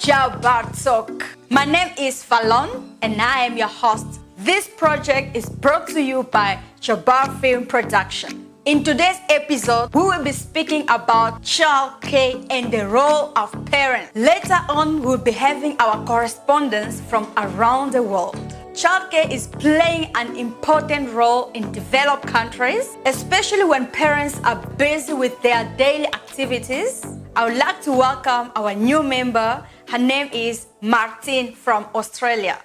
JabaarTALK. My name is Falone and I am your host. This project is brought to you by Jabaar Film production. In today's episode, we will be speaking about childcare and the role of parents. Later on, we'll be having our correspondence from around the world. Childcare is playing an important role in developed countries, especially when parents are busy with their daily activities. I would like to welcome our new member. Her name is Martine from Australia.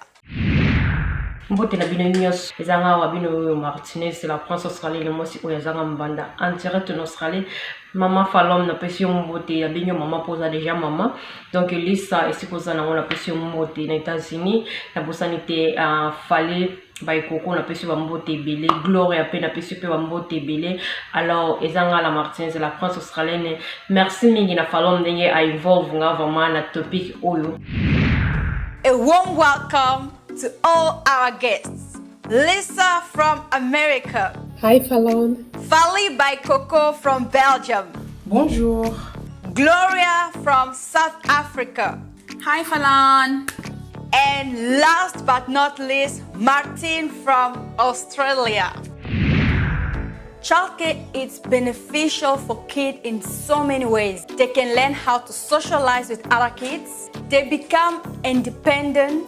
Mbote na bino nyos ezanga wa bino Martine, c'est la France australienne le mosi oyazanga mbanda en direct en Australie. Maman Falone na pression mbote ya bino maman posa déjà maman donc lisa esikoza na la pression mbote na États-Unis la bosanité a fallait by koko na pression mbote belé gloire pe na pression pe mbote belé. Alors ezanga la Martine, c'est la France australienne. Merci mingi na Falone ndenge a involve nga vraiment na topic oyo. A warm welcome to all our guests. Lisa from America. Hi Falone. Fali by Coco from Belgium. Bonjour. Gloria from South Africa. Hi Falone. And last but not least, Martine from Australia. Childcare is beneficial for kids in so many ways. They can learn how to socialize with other kids. They become independent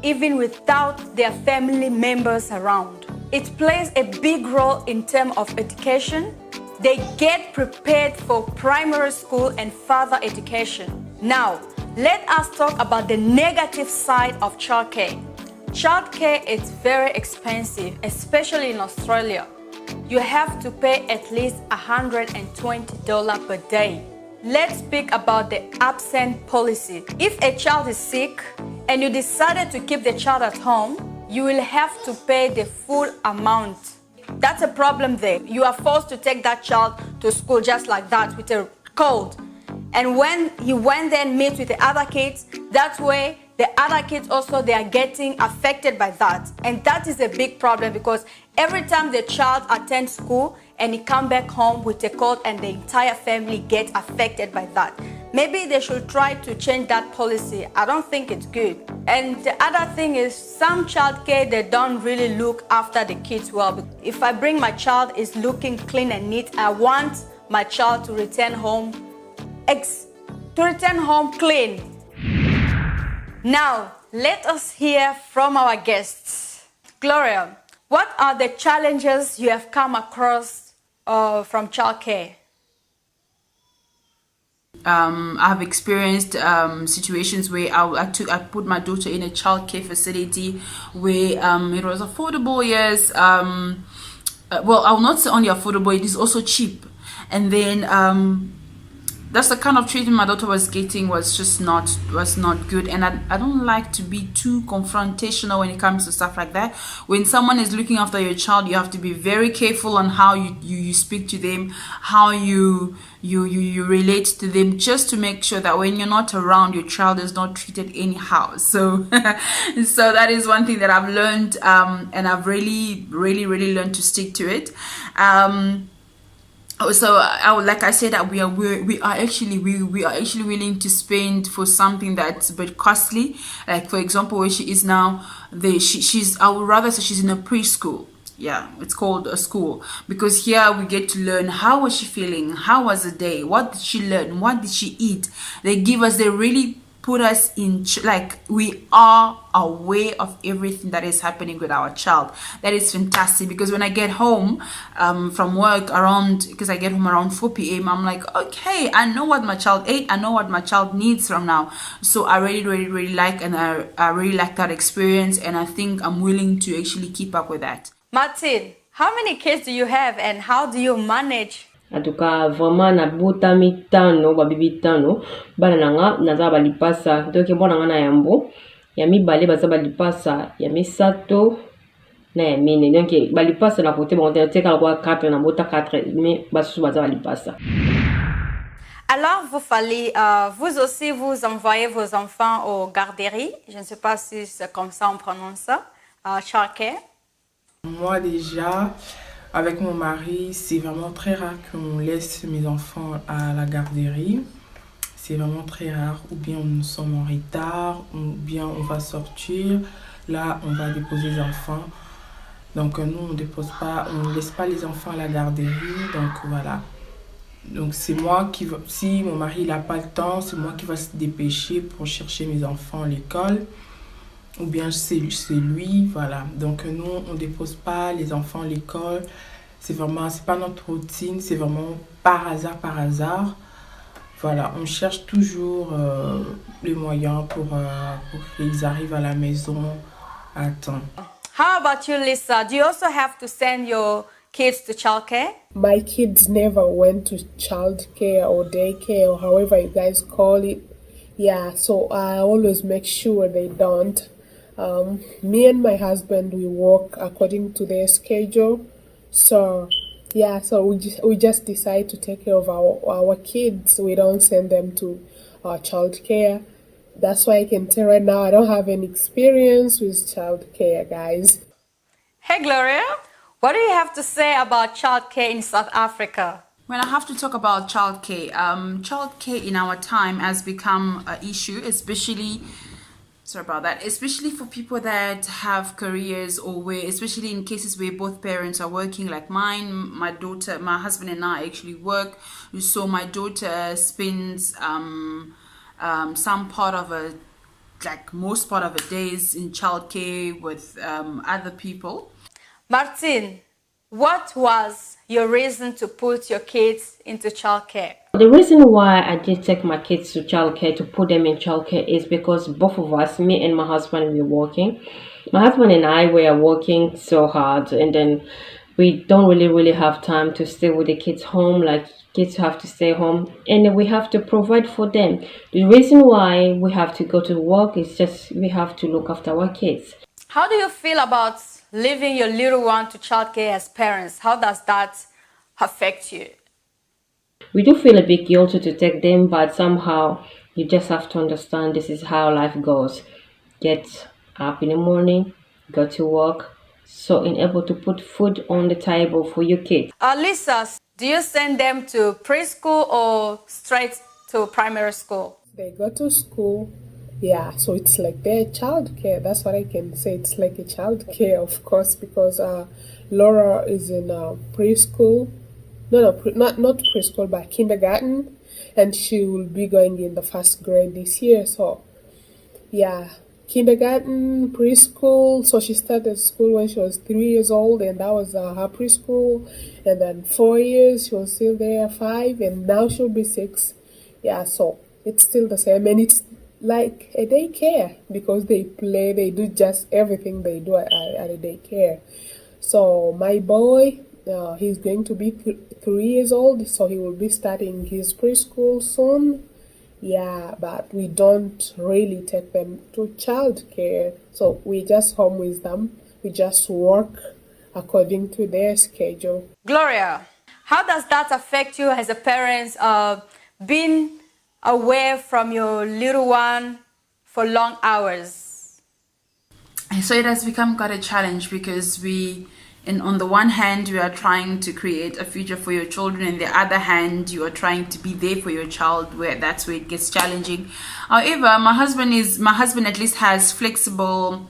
even without their family members around. It plays a big role in terms of education. They get prepared for primary school and further education. Now, let us talk about the negative side of childcare. Childcare is very expensive, especially in Australia. You have to pay at least $120 per day. Let's speak about the absent policy. If a child is sick and you decided to keep the child at home, you will have to pay the full amount. That's a problem there. You are forced to take that child to school just like that with a cold. And when he went there and meet with the other kids, that way the other kids also, they are getting affected by that. And that is a big problem because every time the child attends school and he come back home with a cold and the entire family get affected by that. Maybe they should try to change that policy. I don't think it's good. And the other thing is some childcare, they don't really look after the kids well. If I bring my child is looking clean and neat, I want my child to return home clean. Now, let us hear from our guests. Gloria, what are the challenges you have come across from childcare? I've experienced situations where I put my daughter in a childcare facility where it was affordable, yes. Well, I'll not say only affordable, it is also cheap. And then that's the kind of treatment my daughter was getting was not good. And I don't like to be too confrontational when it comes to stuff like that. When someone is looking after your child, you have to be very careful on how you speak to them, how you relate to them, just to make sure that when you're not around, your child is not treated anyhow. So so that is one thing that I've learned, and I've really learned to stick to it. So like I said, that we are actually willing to spend for something that's a bit costly. Like for example, where she is now, I would rather say she's in a preschool. Yeah, it's called a school, because here we get to learn how was she feeling, how was the day, what did she learn, what did she eat. They really put us in, like, we are aware of everything that is happening with our child. That is fantastic, because when I get home from work because I get home around 4 p.m, I'm like, okay, I know what my child ate, I know what my child needs from now. So I really like, and I really like that experience, and I think I'm willing to actually keep up with that. Martine, how many kids do you have and how do you manage? En tout cas, vraiment, na bota mitano, babibi tano, bana nanga, naza balipasa, donc bona nga na yambo, yami bale baza balipasa, yami sato, na yamine, donc balipasa na kote, bon, teka la kwa 4, na bota 4, mais basu baza balipasa. Alors, vous aussi, vous envoyez vos enfants aux garderies. Je ne sais pas si c'est comme ça on prononce ça, childcare. Moi déjà, avec mon mari, c'est vraiment très rare qu'on laisse mes enfants à la garderie. c'est vraiment très rare. Ou bien nous sommes en retard, ou bien on va sortir. Là, on va déposer les enfants. Donc nous, on ne laisse pas les enfants à la garderie. Donc voilà. Donc c'est moi qui va, si mon mari n'a pas le temps, c'est moi qui va se dépêcher pour chercher mes enfants à l'école. Ou bien c'est lui, voilà. Donc nous, on ne dépose pas les enfants à l'école. C'est pas notre routine, c'est vraiment par hasard. Voilà, on cherche toujours les moyens pour qu'ils arrivent à la maison à temps. How about you, Lisa? Do you also have to send your kids to childcare? My kids never went to childcare or daycare or however you guys call it. Yeah, so I always make sure they don't. Me and my husband, we work according to their schedule. So yeah, so we just decide to take care of our kids. We don't send them to childcare. That's why I can tell right now I don't have any experience with childcare, guys. Hey, Gloria, what do you have to say about childcare in South Africa? When I have to talk about childcare, childcare in our time has become an issue, especially for people that have careers especially in cases where both parents are working, like mine. My husband and I actually work. So my daughter spends most part of a days in childcare with other people. Martin, what was your reason to put your kids into childcare? The reason why I did take my kids to childcare, to put them in childcare, is because both of us, me and my husband, we were working. My husband and I were working so hard, and then we don't really have time to stay with the kids home. Like, kids have to stay home, and we have to provide for them. The reason why we have to go to work is just we have to look after our kids. How do you feel about leaving your little one to childcare as parents? How does that affect you? We do feel a bit guilty to take them, but somehow you just have to understand this is how life goes. Get up in the morning, go to work, so able to put food on the table for your kids. Lisa, do you send them to preschool or straight to primary school? They go to school. Yeah, so it's like their childcare. That's what I can say. It's like a childcare, of course, because Laura is in preschool. Not preschool, but kindergarten, and she will be going in the first grade this year. So, yeah, kindergarten, preschool. So she started school when she was 3 years old, and that was her preschool. And then 4 years, she was still there, 5, and now she'll be 6. Yeah, so it's still the same, and it's like a daycare because they play, they do just everything they do at a daycare. So my boy, he's going to be 3 years old, so he will be starting his preschool soon. Yeah, but we don't really take them to childcare, so we just home with them. We just work according to their schedule. Gloria, how does that affect you as a parent, being away from your little one for long hours? So it has become quite a challenge because on the one hand, you are trying to create a future for your children, and the other hand, you are trying to be there for your child. That's where it gets challenging. However, my husband at least has flexible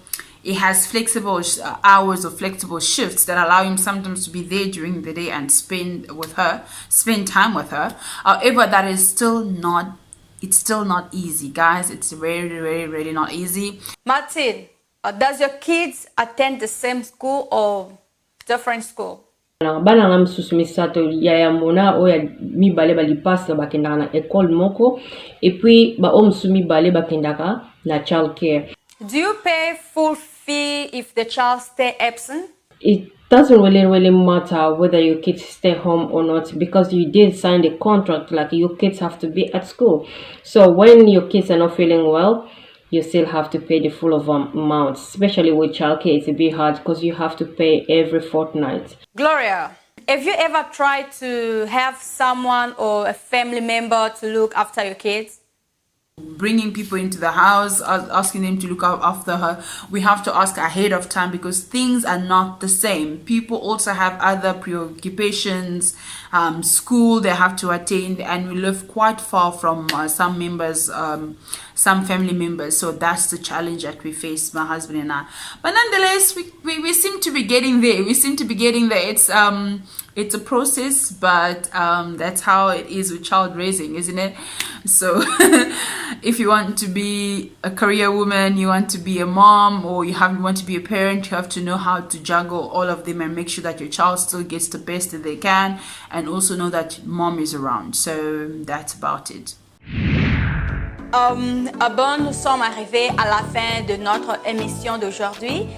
hours or flexible shifts that allow him sometimes to be there during the day and spend time with her. However, that is still not easy, guys. It's really not easy. Martin, does your kids attend the same school or different school? Bana ngam susumisa to yaya mona oya mi bale bali pass na bakendaka na école moko, et puis ba omsumi bale bakendaka na childcare. Do you pay full fee if the child stay absent? It doesn't really matter whether your kids stay home or not, because you did sign the contract, like your kids have to be at school. So when your kids are not feeling well, you still have to pay the full of amount. Especially with childcare, it's a bit hard because you have to pay every fortnight. Gloria, have you ever tried to have someone or a family member to look after your kids? bringing people into the house, asking them to look out after her. We have to ask ahead of time because things are not the same. People also have other preoccupations, school they have to attend, and we live quite far from some members, some family members. So that's the challenge that we face, my husband and I. But nonetheless, we seem to be getting there. We seem to be getting there. It's a process, but that's how it is with child raising, isn't it? So if you want to be a career woman, you want to be a mom, or you want to be a parent, you have to know how to juggle all of them and make sure that your child still gets the best that they can, and also know that mom is around. So that's about it. Bon, nous sommes arrivés à la fin de notre émission d'aujourd'hui.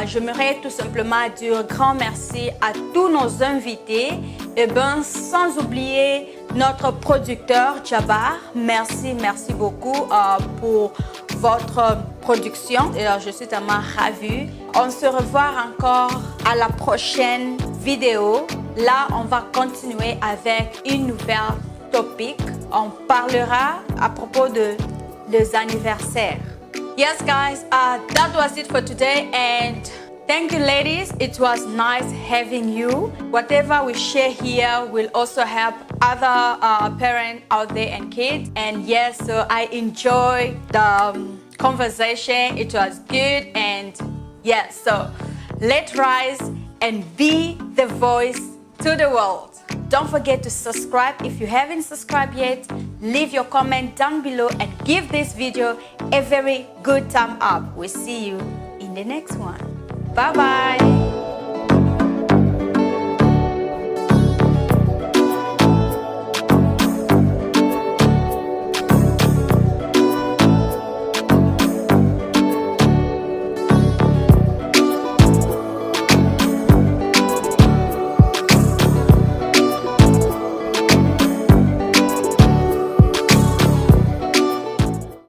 J'aimerais tout simplement dire un grand merci à tous nos invités. Et ben, sans oublier notre producteur Jabaar. Merci beaucoup pour votre production. Et, je suis tellement ravie. On se revoit encore à la prochaine vidéo. Là, on va continuer avec une nouvelle topic. On parlera à propos des anniversaires. Yes, guys, that was it for today, and thank you, ladies. It was nice having you. Whatever we share here will also help other parents out there and kids. And yes, so I enjoyed the conversation. It was good, and yes, so let's rise and be the voice to the world. Don't forget to subscribe if you haven't subscribed yet. Leave your comment down below and give this video a very good thumb up. We'll see you in the next one. Bye bye.